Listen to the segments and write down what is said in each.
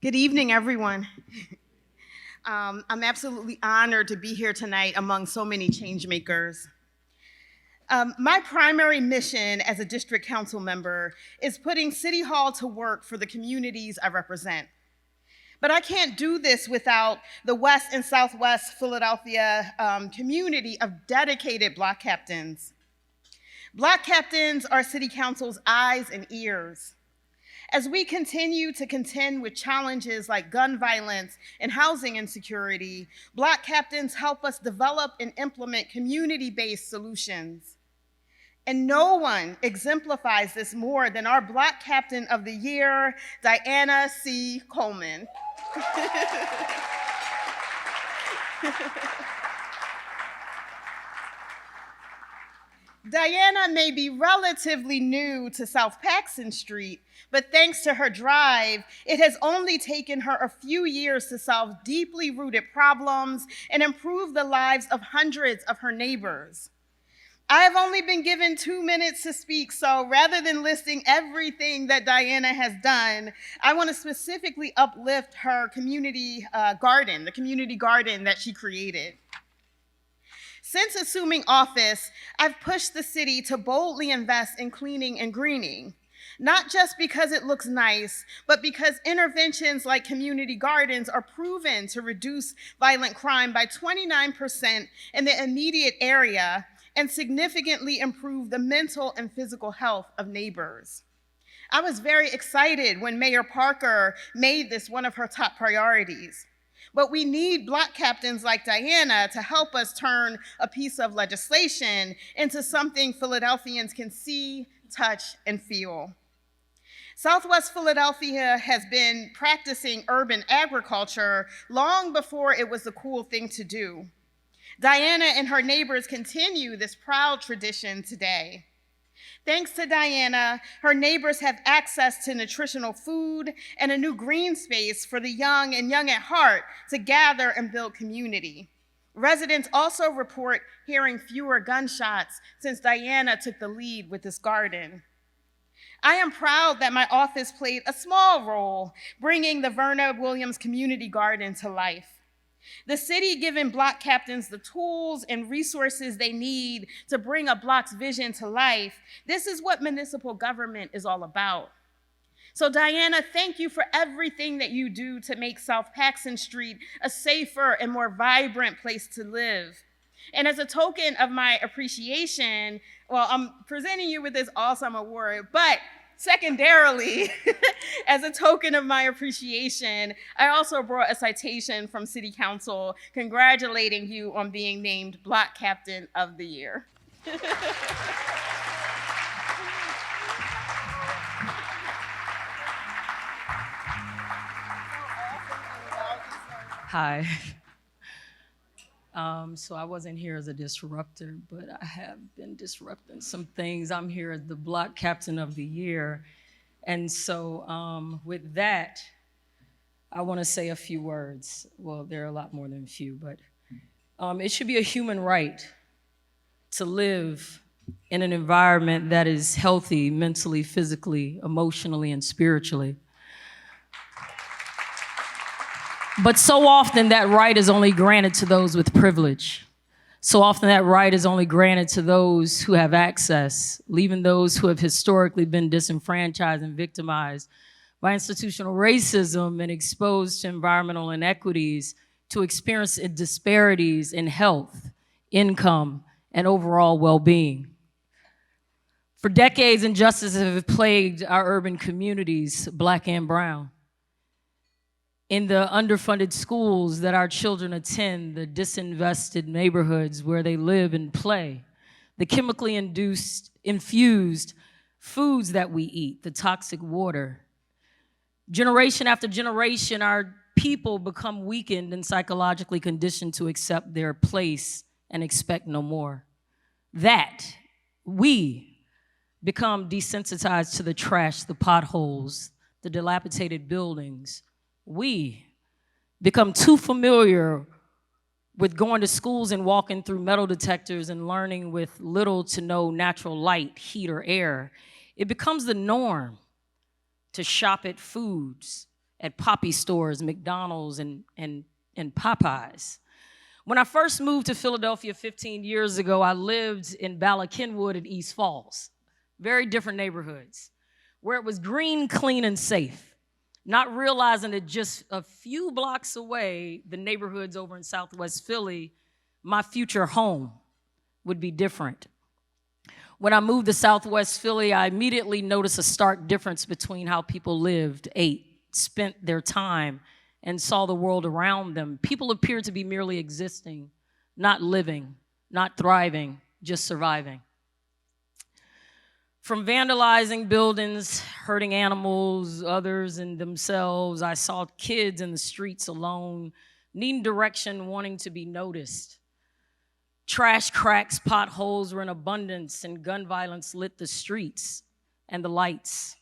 Good evening, everyone. I'm absolutely honored to be here tonight among so many changemakers. My primary mission as a district council member is putting City Hall to work for the communities I represent. But I can't do this without the West and Southwest Philadelphia community of dedicated Block captains. Block captains are City Council's eyes and ears. As we continue to contend with challenges like gun violence and housing insecurity, Block captains help us develop and implement community-based solutions. And no one exemplifies this more than our Block Captain of the Year, Dianna C. Coleman. Dianna may be relatively new to South Paxson Street, but thanks to her drive, it has only taken her a few years to solve deeply rooted problems and improve the lives of hundreds of her neighbors. I have only been given 2 minutes to speak, so rather than listing everything that Dianna has done, I want to specifically uplift her community garden, the community garden that she created. Since assuming office, I've pushed the city to boldly invest in cleaning and greening, not just because it looks nice, but because interventions like community gardens are proven to reduce violent crime by 29% in the immediate area and significantly improve the mental and physical health of neighbors. I was very excited when Mayor Parker made this one of her top priorities. But we need Block captains like Dianna to help us turn a piece of legislation into something Philadelphians can see, touch, and feel. Southwest Philadelphia has been practicing urban agriculture long before it was the cool thing to do. Dianna and her neighbors continue this proud tradition today. Thanks to Dianna, her neighbors have access to nutritional food and a new green space for the young and young at heart to gather and build community. Residents also report hearing fewer gunshots since Dianna took the lead with this garden. I am proud that my office played a small role bringing the Verna Williams Community Garden to life. The city giving Block captains the tools and resources they need to bring a block's vision to life. This is what municipal government is all about. So Dianna, thank you for everything that you do to make South Paxson Street a safer and more vibrant place to live. And as a token of my appreciation, well, I'm presenting you with this awesome award, but secondarily, as a token of my appreciation, I also brought a citation from City Council congratulating you on being named Block Captain of the Year. Hi. So I wasn't here as a disruptor, but I have been disrupting some things. I'm here as the Block Captain of the Year. And so with that, I want to say a few words. Well, there are a lot more than a few, but it should be a human right to live in an environment that is healthy mentally, physically, emotionally, and spiritually. But so often that right is only granted to those with privilege. So often that right is only granted to those who have access, leaving those who have historically been disenfranchised and victimized by institutional racism and exposed to environmental inequities to experience disparities in health, income, and overall well-being. For decades, injustices have plagued our urban communities, Black and brown. In the underfunded schools that our children attend, the disinvested neighborhoods where they live and play, the chemically infused foods that we eat, the toxic water. Generation after generation, our people become weakened and psychologically conditioned to accept their place and expect no more. That we become desensitized to the trash, the potholes, the dilapidated buildings. We become too familiar with going to schools and walking through metal detectors and learning with little to no natural light, heat, or air. It becomes the norm to shop at foods at Poppy stores, McDonald's, and Popeyes. When I first moved to Philadelphia 15 years ago, I lived in Bala Kenwood and East Falls. Very different neighborhoods, where it was green, clean, and safe. Not realizing that just a few blocks away, the neighborhoods over in Southwest Philly, my future home would be different. When I moved to Southwest Philly, I immediately noticed a stark difference between how people lived, ate, spent their time, and saw the world around them. People appeared to be merely existing, not living, not thriving, just surviving. From vandalizing buildings, hurting animals, others, and themselves, I saw kids in the streets alone, needing direction, wanting to be noticed. Trash cracks, potholes were in abundance, and gun violence lit the streets and the lights,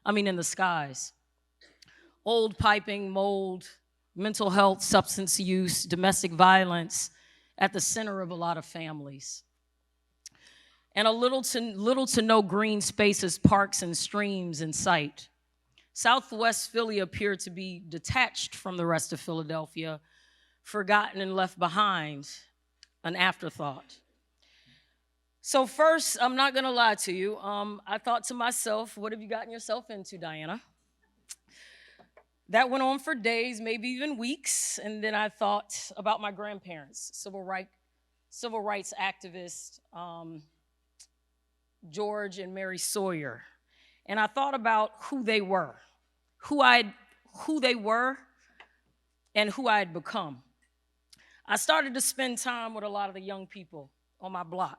in the skies. Old piping, mold, mental health, substance use, domestic violence at the center of a lot of families. And little to no green spaces, parks, and streams in sight. Southwest Philly appeared to be detached from the rest of Philadelphia, forgotten and left behind, an afterthought. So first, I'm not gonna lie to you, I thought to myself, what have you gotten yourself into, Dianna? That went on for days, maybe even weeks, and then I thought about my grandparents, civil rights activists, George and Mary Sawyer. And I thought about who they were and who I had become. I started to spend time with a lot of the young people on my block,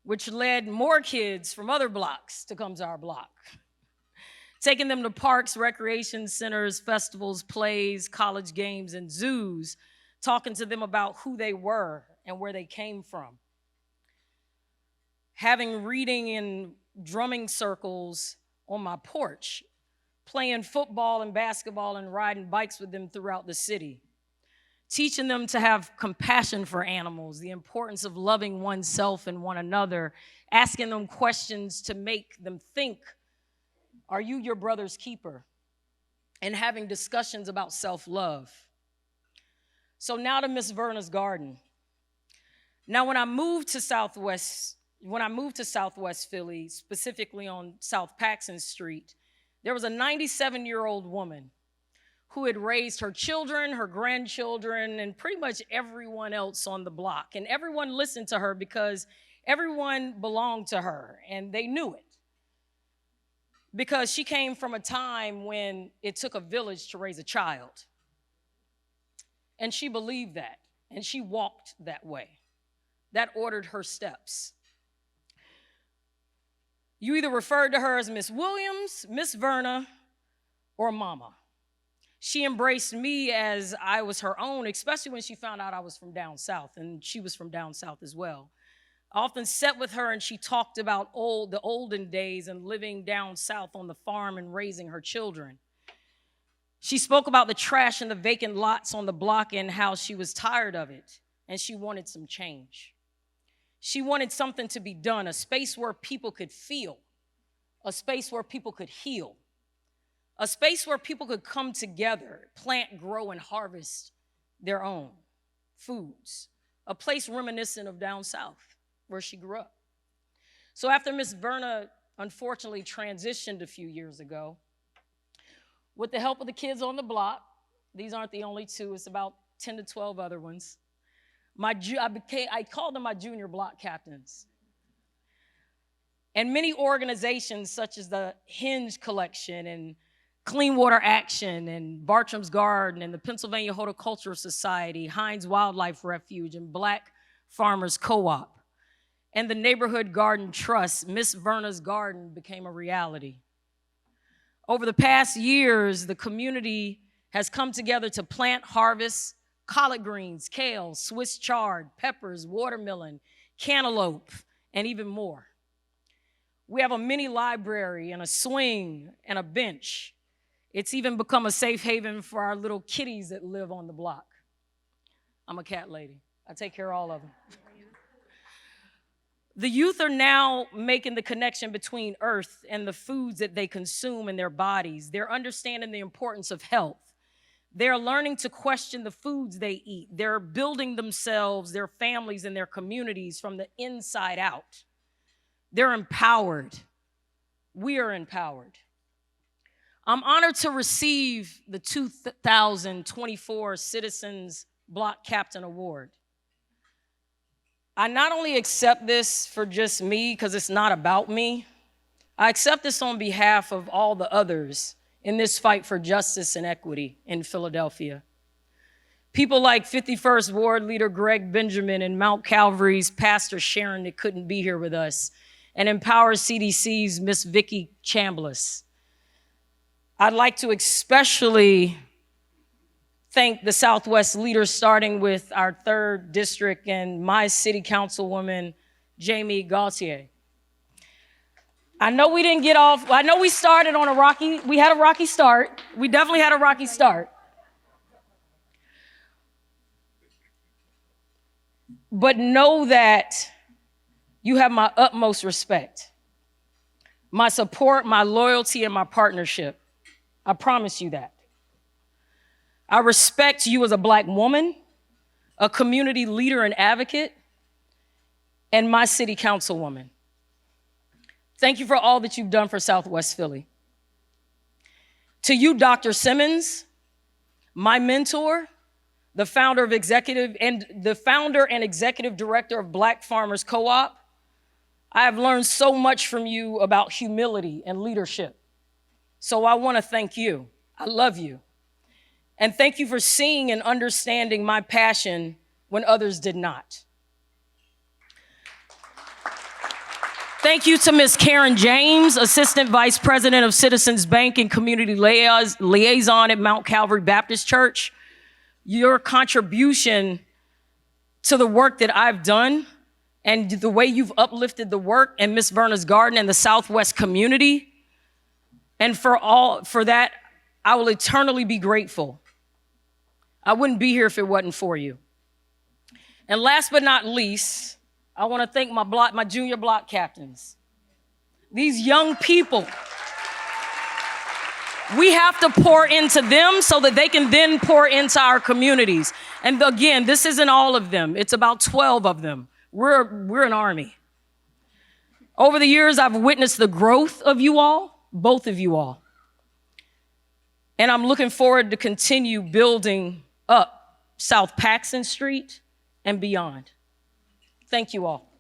which led more kids from other blocks to come to our block. Taking them to parks, recreation centers, festivals, plays, college games, and zoos, talking to them about who they were and where they came from. Having reading and drumming circles on my porch, playing football and basketball and riding bikes with them throughout the city. Teaching them to have compassion for animals, the importance of loving oneself and one another, asking them questions to make them think, are you your brother's keeper? And having discussions about self-love. So now to Miss Verna's garden. Now when I moved to Southwest Philly, specifically on South Paxson Street, there was a 97-year-old woman who had raised her children, her grandchildren, and pretty much everyone else on the block. And everyone listened to her because everyone belonged to her, and they knew it. Because she came from a time when it took a village to raise a child. And she believed that, and she walked that way. That ordered her steps. You either referred to her as Miss Williams, Miss Verna, or Mama. She embraced me as I was her own, especially when she found out I was from down south, and she was from down south as well. I often sat with her and she talked about the olden days and living down south on the farm and raising her children. She spoke about the trash and the vacant lots on the block and how she was tired of it, and she wanted some change. She wanted something to be done, a space where people could feel, a space where people could heal, a space where people could come together, plant, grow, and harvest their own foods, a place reminiscent of down south where she grew up. So after Miss Verna unfortunately transitioned a few years ago, with the help of the kids on the block, these aren't the only two, it's about 10 to 12 other ones, I called them my junior block captains. And many organizations such as the Hinge Collection and Clean Water Action and Bartram's Garden and the Pennsylvania Horticultural Society, Heinz Wildlife Refuge, and Black Farmers Co-op, and the Neighborhood Garden Trust, Miss Verna's Garden became a reality. Over the past years, the community has come together to plant, harvest collard greens, kale, Swiss chard, peppers, watermelon, cantaloupe, and even more. We have a mini library and a swing and a bench. It's even become a safe haven for our little kitties that live on the block. I'm a cat lady. I take care of all of them. The youth are now making the connection between earth and the foods that they consume in their bodies. They're understanding the importance of health. They're learning to question the foods they eat. They're building themselves, their families, and their communities from the inside out. They're empowered. We are empowered. I'm honored to receive the 2024 Citizens Block Captain Award. I not only accept this for just me, because it's not about me, I accept this on behalf of all the others in this fight for justice and equity in Philadelphia. People like 51st Ward Leader Greg Benjamin and Mount Calvary's Pastor Sharon that couldn't be here with us, and Empower CDC's Miss Vicki Chambliss. I'd like to especially thank the Southwest leaders, starting with our 3rd district and my city councilwoman, Jamie Gauthier. I know we didn't get off, I know we started on we had a rocky start. We definitely had a rocky start. But know that you have my utmost respect, my support, my loyalty, and my partnership. I promise you that. I respect you as a Black woman, a community leader and advocate, and my city councilwoman. Thank you for all that you've done for Southwest Philly. To you, Dr. Simmons, my mentor, the founder and executive director of Black Farmers Co-op, I have learned so much from you about humility and leadership. So I want to thank you. I love you. And thank you for seeing and understanding my passion when others did not. Thank you to Ms. Karen James, Assistant Vice President of Citizens Bank and Community Liaison at Mount Calvary Baptist Church. Your contribution to the work that I've done and the way you've uplifted the work, and Ms. Verna's Garden and the Southwest community. And for that, I will eternally be grateful. I wouldn't be here if it wasn't for you. And last but not least, I want to thank my junior block captains. These young people, we have to pour into them so that they can then pour into our communities. And again, this isn't all of them. It's about 12 of them. We're an army. Over the years, I've witnessed the growth of you all, both of you all. And I'm looking forward to continue building up South Paxton Street and beyond. Thank you all.